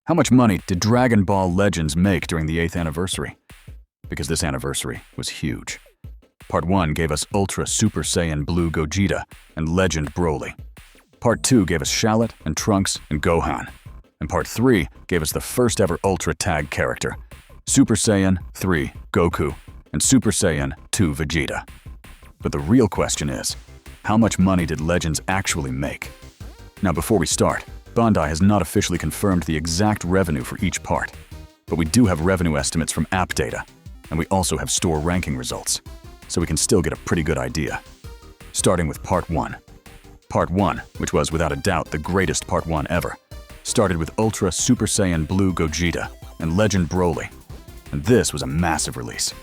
How much money did Dragon Ball Legends make during the 8th anniversary? Because this anniversary was huge. Part 1 gave us Ultra Super Saiyan Blue Gogeta and Legend Broly. Part 2 gave us Shallot and Trunks and Gohan. And Part 3 gave us the first ever Ultra Tag character, Super Saiyan 3 Goku and Super Saiyan 2 Vegeta. But the real question is, how much money did Legends actually make? Now before we start, Bandai has not officially confirmed the exact revenue for each part, but we do have revenue estimates from app data, and we also have store ranking results, so we can still get a pretty good idea. Starting with Part 1. Part 1, which was without a doubt the greatest Part 1 ever, started with Ultra Super Saiyan Blue Gogeta and Legend Broly, and this was a massive release.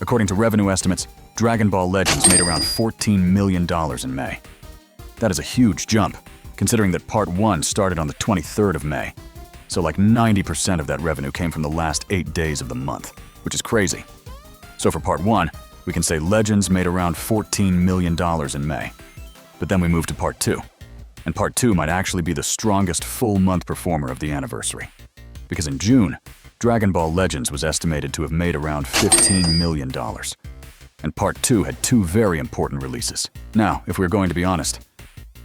According to revenue estimates, Dragon Ball Legends made around $14 million in May. That is a huge jump, considering that Part 1 started on the 23rd of May, so like 90% of that revenue came from the last 8 days of the month, which is crazy. So for Part 1, we can say Legends made around $14 million in May. But then we move to Part 2, and Part 2 might actually be the strongest full-month performer of the anniversary, because in June, Dragon Ball Legends was estimated to have made around $15 million. And Part 2 had 2 very important releases. Now, if we're going to be honest,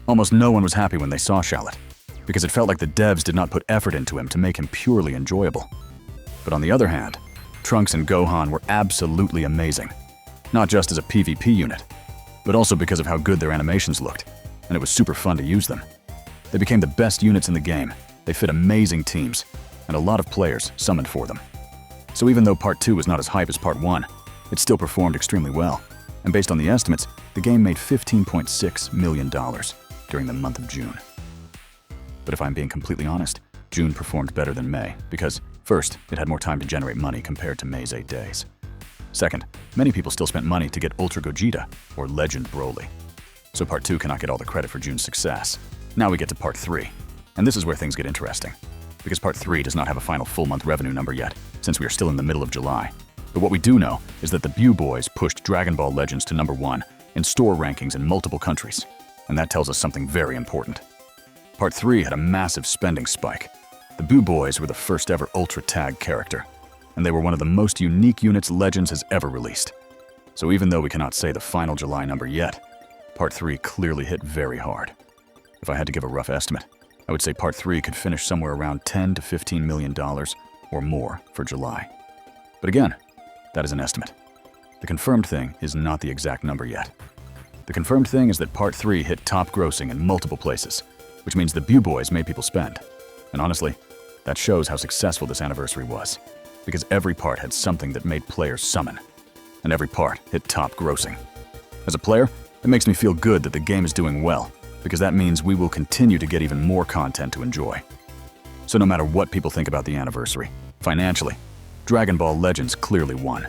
almost no one was happy when they saw Shallot, because it felt like the devs did not put effort into him to make him purely enjoyable. But on the other hand, Trunks and Gohan were absolutely amazing, not just as a PvP unit, but also because of how good their animations looked, and it was super fun to use them. They became the best units in the game, they fit amazing teams, and a lot of players summoned for them. So even though Part 2 was not as hype as Part 1, it still performed extremely well, and based on the estimates, the game made $15.6 million during the month of June. But if I'm being completely honest, June performed better than May because, first, it had more time to generate money compared to May's 8 days. Second, many people still spent money to get Ultra Gogeta or Legend Broly. So Part 2 cannot get all the credit for June's success. Now we get to Part 3, and this is where things get interesting, because Part 3 does not have a final full-month revenue number yet, since we are still in the middle of July. But what we do know is that the Bu Boys pushed Dragon Ball Legends to number 1 in store rankings in multiple countries, and that tells us something very important. Part 3 had a massive spending spike. The Bu Boys were the first ever Ultra Tag character, and they were one of the most unique units Legends has ever released. So even though we cannot say the final July number yet, Part 3 clearly hit very hard. If I had to give a rough estimate, I would say Part 3 could finish somewhere around $10 to $15 million or more for July. But again, that is an estimate. The confirmed thing is not the exact number yet. The confirmed thing is that Part 3 hit top grossing in multiple places, which means the Bu Boys made people spend. And honestly, that shows how successful this anniversary was, because every part had something that made players summon, and every part hit top grossing. As a player, it makes me feel good that the game is doing well, because that means we will continue to get even more content to enjoy. So no matter what people think about the anniversary, financially, Dragon Ball Legends clearly won.